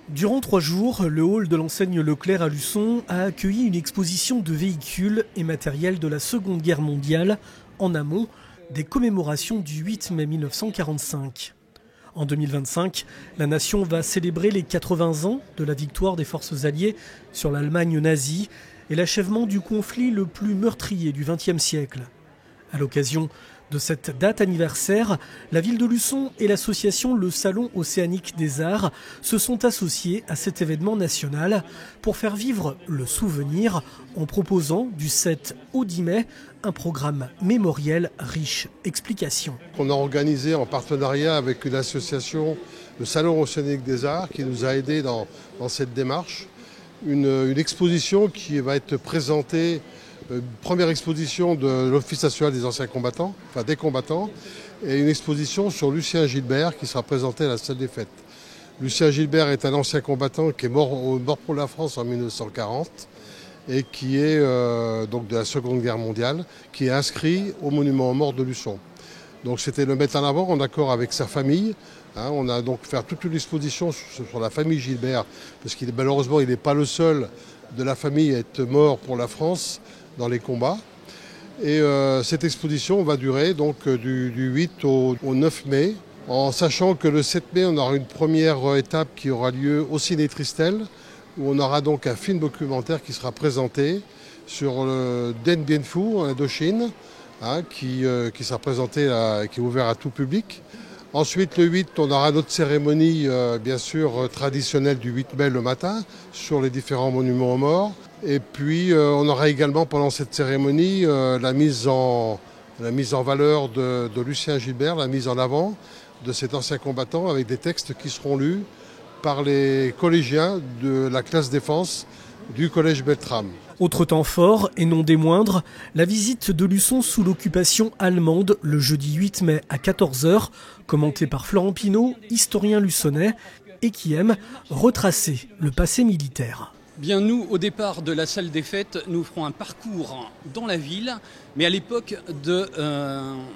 Durant 3 jours, le hall de l'enseigne Leclerc à Luçon a accueilli une exposition de véhicules et matériel de la Seconde Guerre mondiale en amont des commémorations du 8 mai 1945. En 2025, la nation va célébrer les 80 ans de la victoire des forces alliées sur l'Allemagne nazie et l'achèvement du conflit le plus meurtrier du XXe siècle. À l'occasion de cette date anniversaire, la ville de Luçon et l'association Le Salon Océanique des Arts se sont associés à cet événement national pour faire vivre le souvenir en proposant du 7 au 10 mai un programme mémoriel riche d'explications. On a organisé en partenariat avec une association, le Salon Océanique des Arts, qui nous a aidés dans cette démarche. Une exposition qui va être présentée. Première exposition de l'Office national des anciens combattants, enfin des combattants, et une exposition sur Lucien Gilbert qui sera présentée à la salle des fêtes. Lucien Gilbert est un ancien combattant qui est mort pour la France en 1940 et qui est donc de la Seconde Guerre mondiale, qui est inscrit au monument aux morts de Luçon. Donc c'était le mettre en avant en accord avec sa famille. On a donc fait toute une exposition sur la famille Gilbert, parce qu'il malheureusement il n'est pas le seul de la famille à être mort pour la France dans les combats. Et cette exposition va durer donc du 8 au 9 mai, en sachant que le 7 mai, on aura une première étape qui aura lieu au Ciné Tristel, où on aura donc un film documentaire qui sera présenté sur le Dien Bien Phu en Indochine, qui sera présenté, qui est ouvert à tout public. Ensuite, le 8, on aura notre cérémonie, bien sûr, traditionnelle du 8 mai le matin, sur les différents monuments aux morts. Et puis, on aura également, pendant cette cérémonie, la mise en valeur de Lucien Gilbert, la mise en avant de cet ancien combattant, avec des textes qui seront lus par les collégiens de la classe défense du collège Beltrame. Autre temps fort, et non des moindres, la visite de Luçon sous l'occupation allemande le jeudi 8 mai à 14 h, commentée par Florent Pinault, historien luçonnais, et qui aime retracer le passé militaire. Bien, nous, au départ de la salle des fêtes, nous ferons un parcours dans la ville, mais à l'époque de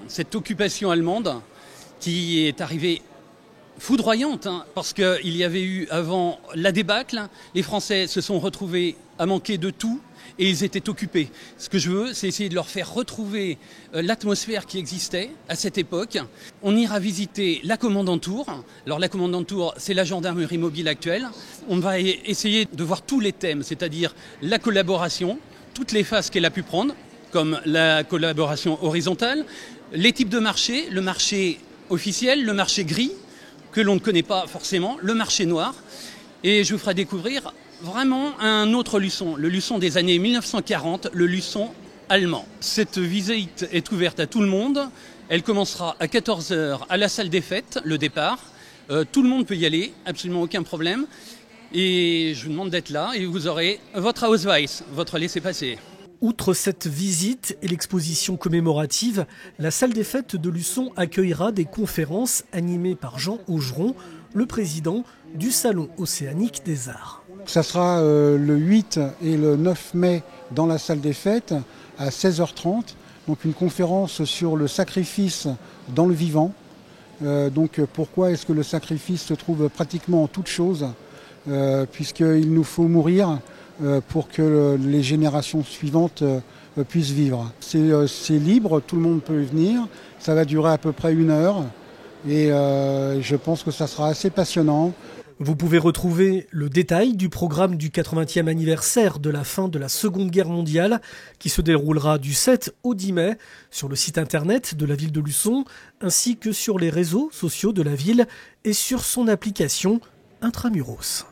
cette occupation allemande qui est arrivée foudroyante, parce qu'il y avait eu avant la débâcle, les Français se sont retrouvés à manquer de tout et ils étaient occupés. Ce que je veux, c'est essayer de leur faire retrouver l'atmosphère qui existait à cette époque. On ira visiter la commandanture. Alors la commandanture, c'est la gendarmerie mobile actuelle. On va essayer de voir tous les thèmes, c'est-à-dire la collaboration, toutes les phases qu'elle a pu prendre, comme la collaboration horizontale, les types de marchés, le marché officiel, le marché gris, que l'on ne connaît pas forcément, le marché noir. Et je vous ferai découvrir vraiment un autre Luçon, le Luçon des années 1940, le Luçon allemand. Cette visite est ouverte à tout le monde. Elle commencera à 14 h à la salle des fêtes, le départ. Tout le monde peut y aller, absolument aucun problème. Et je vous demande d'être là et vous aurez votre Ausweis, votre laissez-passer. Outre cette visite et l'exposition commémorative, la salle des fêtes de Luçon accueillera des conférences animées par Jean Augeron, le président du Salon Océanique des Arts. Ça sera le 8 et le 9 mai dans la salle des fêtes à 16 h 30. Donc une conférence sur le sacrifice dans le vivant. Donc pourquoi est-ce que le sacrifice se trouve pratiquement en toute chose, puisqu'il nous faut mourir pour que les générations suivantes puissent vivre. C'est libre, tout le monde peut y venir. Ça va durer à peu près 1 heure et je pense que ça sera assez passionnant. Vous pouvez retrouver le détail du programme du 80e anniversaire de la fin de la Seconde Guerre mondiale qui se déroulera du 7 au 10 mai sur le site internet de la ville de Luçon ainsi que sur les réseaux sociaux de la ville et sur son application Intramuros.